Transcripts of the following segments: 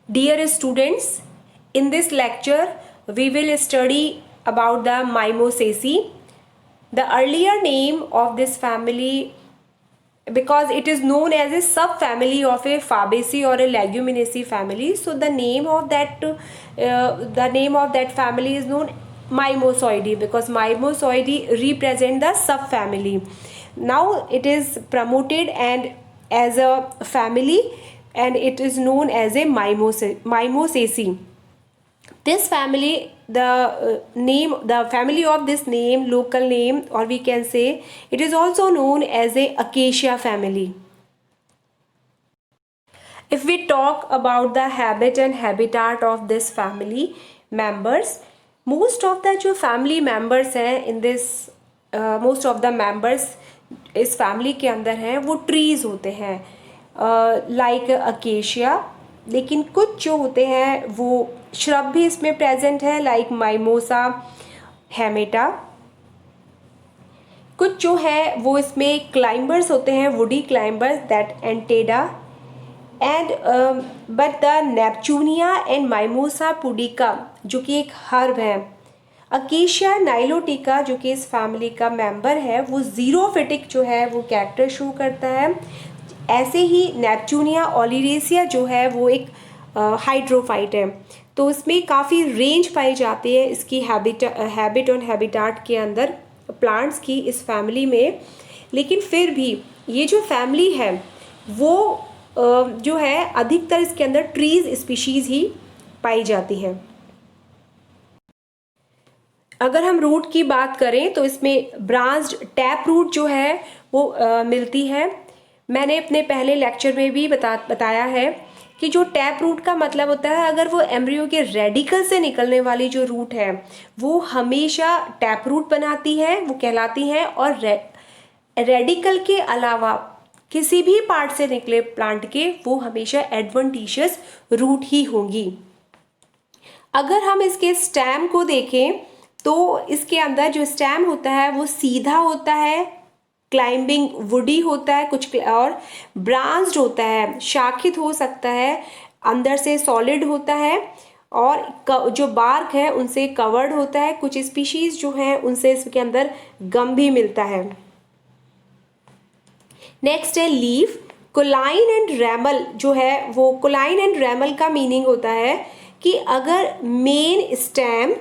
Dear students, in this lecture we will study about the Mimosaceae. The earlier name of this family, because it is known as a subfamily of a Fabaceae or a Leguminosae family, so the name of that family is known Mimosoideae, because Mimosoideae represent the subfamily. Now it is promoted and as a family, and it is known as a Mimosaceae. This family, the family of this name, local name, or we can say it is also known as a Acacia family. If we talk about the habit and habitat of this family members, most of the जो family members हैं in this, most of the members इस family के अंदर हैं वो trees होते हैं, like acacia. लेकिन कुछ जो होते हैं वो shrub भी इसमें present है, like mimosa, hemeta. कुछ जो है वो इसमें climbers होते हैं, woody climbers, that Anteda. And but the Neptunia and Mimosa pudica जो कि एक हर्ब है, अकेशिया नाइलोटिका जो कि इस फैमिली का मेंबर है, वो जीरोफिटिक जो है वो कैरेक्टर शो करता है. ऐसे ही नेपचूनिया ओलिरेसिया जो है वो एक हाइड्रोफाइट है. तो इसमें काफ़ी रेंज पाई जाती है इसकी हैबिट और हैबिटाट के अंदर प्लांट्स की इस फैमिली में. लेकिन फिर भी ये जो फैमिली है वो जो है अधिकतर इसके अंदर ट्रीज स्पीशीज ही पाई जाती हैं. अगर हम रूट की बात करें तो इसमें ब्रांच्ड टैप रूट जो है वो मिलती है. मैंने अपने पहले लेक्चर में भी बताया है कि जो टैप रूट का मतलब होता है, अगर वो एम्ब्रियो के रेडिकल से निकलने वाली जो रूट है वो हमेशा टैप रूट बनाती है, वो कहलाती है. और रेडिकल के अलावा किसी भी पार्ट से निकले प्लांट के वो हमेशा एडवेंटिशियस रूट ही होंगी. अगर हम इसके स्टेम को देखें तो इसके अंदर जो स्टेम होता है वो सीधा होता है, क्लाइंबिंग वुडी होता है कुछ, और ब्रांच्ड होता है, शाखित हो सकता है, अंदर से सॉलिड होता है, और जो बार्क है उनसे कवर्ड होता है. कुछ स्पीशीज जो हैं उनसे इसके अंदर गम भी मिलता है. नेक्स्ट है लीफ. कोलाइन एंड रैमल जो है वो, कोलाइन एंड रैमल का मीनिंग होता है कि अगर मेन स्टेम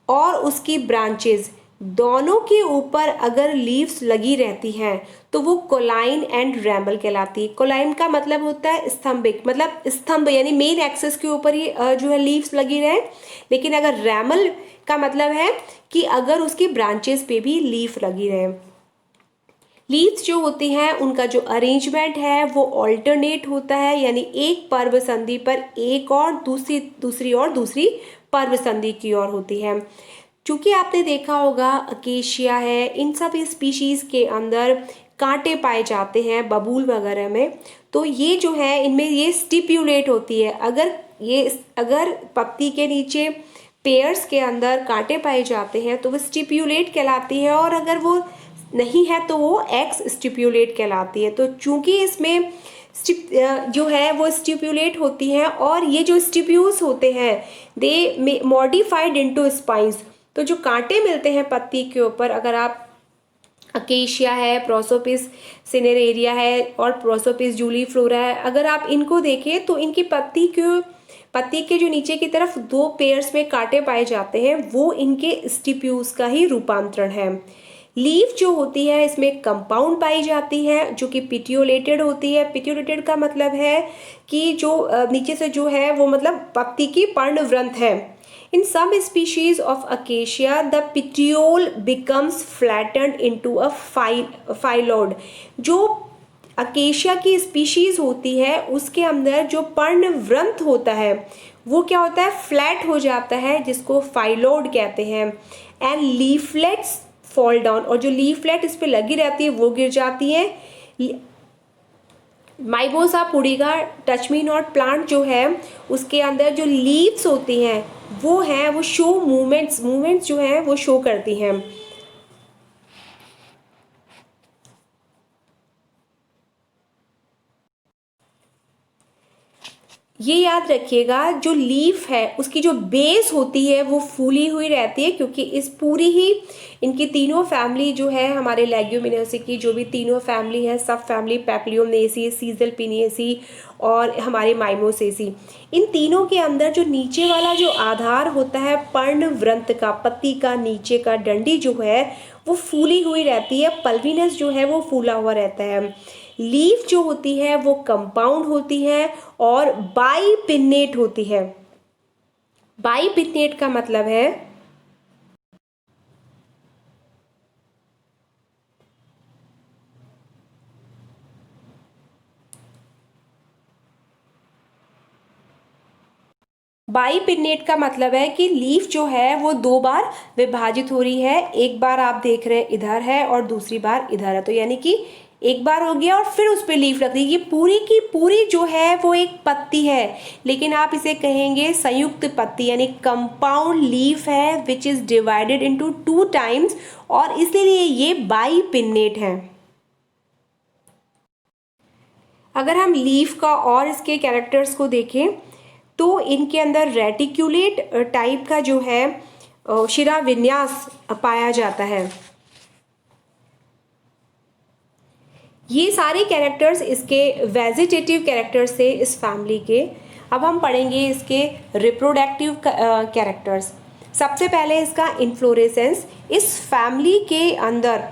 और उसकी ब्रांचेस दोनों के ऊपर अगर लीव्स लगी रहती हैं तो वो कोलाइन एंड रैमल कहलाती है. कोलाइन का मतलब होता है स्तंभिक, मतलब स्तंभ यानी मेन एक्सेस के ऊपर ही जो है लीव्स लगी रहे. लेकिन अगर रैमल का मतलब है कि अगर उसकी ब्रांचेस पे भी लीफ लगी रहे. लीव्स जो होती हैं उनका जो अरेंजमेंट है वो ऑल्टरनेट होता है, यानी एक पर्व संधि पर एक और दूसरी पर्व संधि की ओर होती है. चूँकि आपने देखा होगा अकेशिया है, इन सब स्पीशीज़ के अंदर कांटे पाए जाते हैं बबूल वगैरह में, तो ये जो है इनमें ये स्टिप्यूलेट होती है. अगर पत्ती के नीचे पेयर्स के अंदर कांटे पाए जाते हैं तो वो स्टिप्यूलेट कहलाती है, और अगर वो नहीं है तो वो एक्स स्टिप्यूलेट कहलाती है. तो चूंकि इसमें जो है वो स्टिप्यूलेट होती हैं, और ये जो स्टिप्यूल्स होते हैं दे मॉडिफाइड इनटू स्पाइंस. तो जो कांटे मिलते हैं पत्ती के ऊपर, अगर आप अकेशिया है, प्रोसोपिस सिनेरेरिया है और प्रोसोपिस जूलीफ्लोरा है, अगर आप इनको देखें तो इनकी पत्ती के जो नीचे की तरफ दो पेयर्स में कांटे पाए जाते हैं वो इनके स्टिप्यूल्स का ही रूपांतरण है. लीफ जो होती है इसमें कंपाउंड पाई जाती है जो कि पिटियोलेटेड होती है. पिटियोलेटेड का मतलब है कि जो नीचे से जो है वो मतलब पत्ती की पर्णवृंत है. In some species of acacia the petiole becomes flattened into a phyllode. जो अकेशिया की स्पीशीज होती है उसके अंदर जो पर्णवृंत होता है वो क्या होता है, फ्लैट हो जाता है, जिसको फाइलोड कहते हैं. एंड लीफलेट्स फॉल डाउन, और जो लीफलेट इस पे लगी रहती है वो गिर जाती है. Mimosa pudica touch me not plant जो है उसके अंदर जो लीव्स होती हैं वो शो मूवमेंट्स जो हैं वो शो करती हैं. ये याद रखिएगा, जो लीफ है उसकी जो बेस होती है वो फूली हुई रहती है, क्योंकि इस पूरी ही इनकी तीनों फैमिली जो है हमारे लेग्यूमिनेसी की जो भी तीनों फैमिली है, सब फैमिली पैप्लियोनेसी, सीजलपिनिएसी और हमारे माइमोसेसी, इन तीनों के अंदर जो नीचे वाला जो आधार होता है पर्णवृंत का, पत्ती का नीचे का डंडी जो है वो फूली हुई रहती है, पल्विनस जो है वो फूला हुआ रहता है। लीफ जो होती है वो कंपाउंड होती है और बाइपिन्नेट होती है। बाइपिन्नेट का मतलब है बाइपिन्नेट का मतलब है कि लीफ जो है वो दो बार विभाजित हो रही है, एक बार आप देख रहे हैं इधर है और दूसरी बार इधर है, तो यानी कि एक बार हो गया और फिर उस पर लीफ लग रही है। ये पूरी की पूरी जो है वो एक पत्ती है, लेकिन आप इसे कहेंगे संयुक्त पत्ती, यानी कंपाउंड लीफ है which is divided into 2 times, और इसलिए ये बाइपिन्नेट है। अगर हम लीफ का और इसके कैरेक्टर्स को देखें तो इनके अंदर रेटिक्यूलेट टाइप का जो है शिरा विन्यास पाया जाता है। ये सारे कैरेक्टर्स इसके वेजिटेटिव कैरेक्टर्स थे इस फैमिली के। अब हम पढ़ेंगे इसके रिप्रोडक्टिव कैरेक्टर्स। सबसे पहले इसका इन्फ्लोरेसेंस। इस फैमिली के अंदर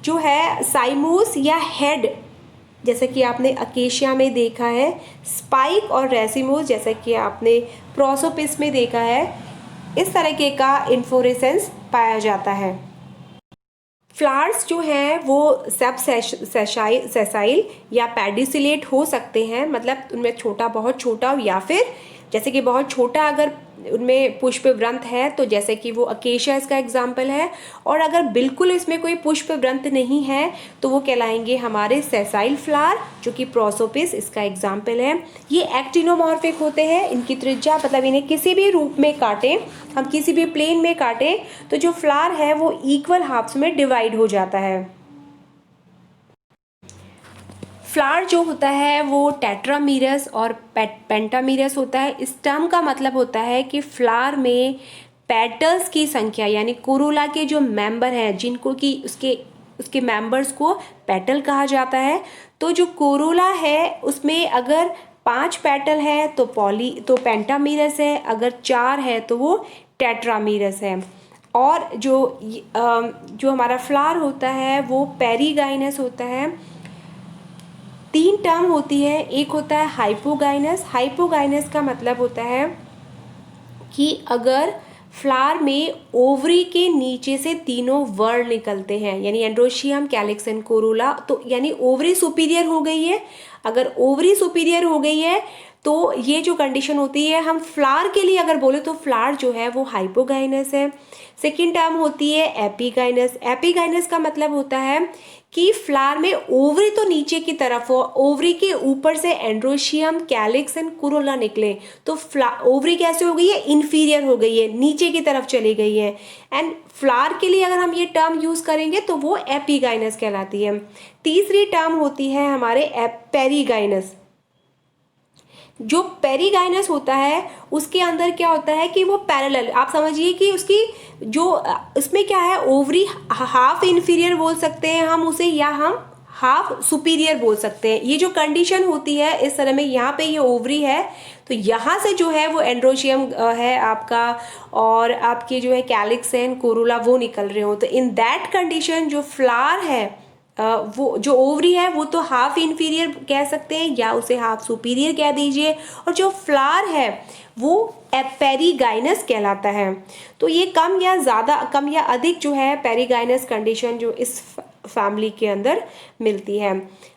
जो है साइमोस या हेड, जैसे कि आपने अकेशिया में देखा है, स्पाइक और रेसिमोस जैसे कि आपने प्रोसोपिस में देखा है, इस तरीके का इन्फ्लोरेसेंस पाया जाता है। फ्लावर्स जो हैं वो सब सेसाइल या पेडिसिलेट हो सकते हैं, मतलब उनमें छोटा बहुत छोटा, या फिर जैसे कि बहुत छोटा अगर उनमें पुष्प व्रंत है तो जैसे कि वो अकेशिया इसका एग्जाम्पल है, और अगर बिल्कुल इसमें कोई पुष्प व्रंत नहीं है तो वो कहलाएंगे हमारे सेसाइल फ्लावर, जो कि प्रोसोपिस इसका एग्जाम्पल है। ये एक्टिनोमॉर्फिक होते हैं, इनकी त्रिज्या मतलब इन्हें किसी भी रूप में काटें, हम किसी भी प्लेन में काटें तो जो फ्लावर है वो इक्वल हाफ्स में डिवाइड हो जाता है। फ्लावर जो होता है वो टेट्रामीरस और पेंटामीरस होता है। इस टर्म का मतलब होता है कि फ्लावर में पेटल्स की संख्या, यानी कोरोला के जो मेंबर हैं जिनको कि उसके मेंबर्स को पेटल कहा जाता है, तो जो कोरोला है उसमें अगर 5 पेटल है तो पेंटामीरस है, अगर 4 है तो वो टेट्रामीरस है। और जो हमारा फ्लावर होता है वो पेरीगाइनस होता है। 3 टर्म होती है, एक होता है हाइपोगाइनस। हाइपोगाइनस का मतलब होता है कि अगर फ्लावर में ओवरी के नीचे से तीनों वर्ण निकलते हैं, यानी एंड्रोशियम, कैलिक्स एंड कोरोला, तो यानी ओवरी सुपीरियर हो गई है। अगर ओवरी सुपीरियर हो गई है तो ये जो कंडीशन होती है, हम फ्लावर के लिए अगर बोले तो फ्लावर जो है वो हाइपोगाइनस है। सेकेंड टर्म होती है एपिगाइनस। एपिगाइनस का मतलब होता है कि फ्लावर में ओवरी तो नीचे की तरफ हो, ओवरी के ऊपर से एंड्रोशियम, कैलिक्स एंड कोरोला निकले, तो ओवरी कैसे हो गई है, इन्फीरियर हो गई है, नीचे की तरफ चली गई है। एंड फ्लावर के लिए अगर हम ये टर्म यूज करेंगे तो वो एपिगाइनस कहलाती है। तीसरी टर्म होती है हमारे पेरीगाइनस। जो पेरीगाइनस होता है उसके अंदर क्या होता है कि वो पैरेलल, आप समझिए कि उसकी जो उसमें क्या है, ओवरी हाफ इन्फीरियर बोल सकते हैं हम उसे, या हम हाफ सुपीरियर बोल सकते हैं। ये जो कंडीशन होती है इस तरह में, यहाँ पे ये ओवरी है तो यहाँ से जो है वो एंड्रोशियम है आपका, और आपके जो है कैलिक्स एंड कोरोला वो निकल रहे हो, तो इन दैट कंडीशन जो फ्लावर है वो जो ओवरी है वो तो हाफ इन्फीरियर कह सकते हैं या उसे हाफ सुपीरियर कह दीजिए, और जो फ्लावर है वो पेरीगाइनस कहलाता है। तो ये कम या ज़्यादा, कम या अधिक जो है पेरीगाइनस कंडीशन जो इस फैमिली के अंदर मिलती है।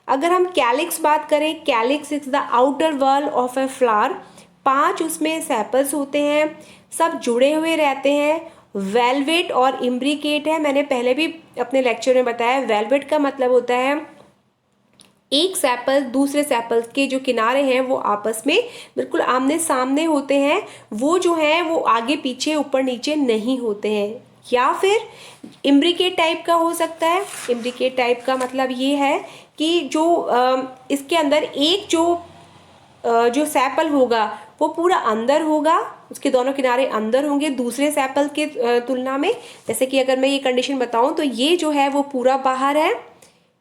अगर हम कैलिक्स बात करें, calyx is the outer wall of a flower. 5 उसमें सेपल्स होते हैं, सब जुड़े हुए रहते हैं। वेलवेट और इम्ब्रिकेट है, मैंने पहले भी अपने लेक्चर में बताया। वेलवेट का मतलब होता है एक सेपल दूसरे सेपल के जो किनारे हैं वो आपस में बिल्कुल आमने सामने होते हैं, वो जो हैं वो आगे पीछे ऊपर नीचे नहीं होते हैं। या फिर इम्ब्रिकेट टाइप का हो सकता है। इम्ब्रिकेट टाइप का मतलब ये है कि जो इसके अंदर एक जो जो सेपल होगा वो पूरा अंदर होगा, उसके दोनों किनारे अंदर होंगे दूसरे सेपल के तुलना में। जैसे कि अगर मैं ये कंडीशन बताऊं तो ये जो है वो पूरा बाहर है,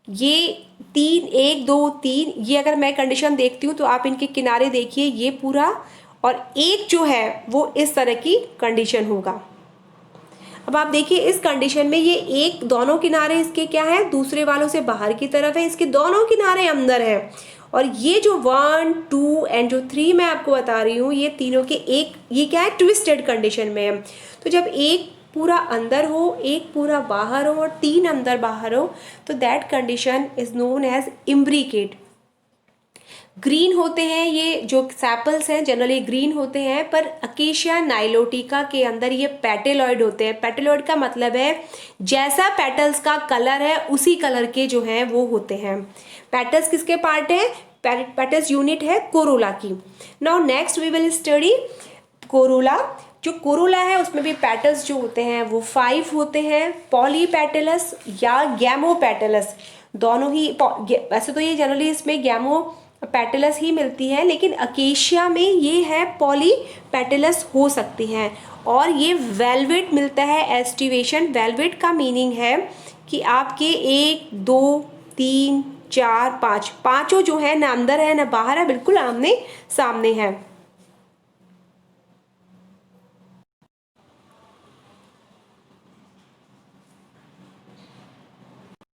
ये 3 1 2 3, ये अगर मैं कंडीशन देखती हूँ तो आप इनके किनारे देखिए ये पूरा, और एक जो है वो इस तरह की कंडीशन होगा। अब आप देखिए इस कंडीशन में ये एक दोनों किनारे इसके क्या है, दूसरे वालों से बाहर की तरफ है, इसके दोनों किनारे अंदर है। और ये जो 1 2 एंड जो 3 मैं आपको बता रही हूँ, ये तीनों के एक, ये क्या है, ट्विस्टेड कंडीशन में है। तो जब एक पूरा अंदर हो, एक पूरा बाहर हो और 3 अंदर बाहर हो, तो that condition is known as imbricate. Green होते हैं ये जो सैपल्स हैं, जनरली ग्रीन होते हैं, पर अकेशिया नाइलोटिका के अंदर ये पेटेलॉइड होते हैं। पेटेलॉइड का मतलब है जैसा पेटल्स का कलर है उसी कलर के जो हैं वो होते हैं। पेटल्स किसके पार्ट है, पेटल्स यूनिट है कोरोला की। Now next we will study corolla. जो कोरोला है उसमें भी पेटल्स जो होते हैं वो 5 होते हैं, पॉलीपेटलस या गैमोपेटलस दोनों ही। वैसे तो ये जनरली इसमें गैमो पेटलस ही मिलती है, लेकिन अकेशिया में ये है पॉलीपेटलस हो सकती हैं। और ये वेलवेट मिलता है एस्टिवेशन। वेलवेट का मीनिंग है कि आपके 1 2 3 4 5 पाँचों जो है ना अंदर है ना बाहर है, बिल्कुल आमने सामने है।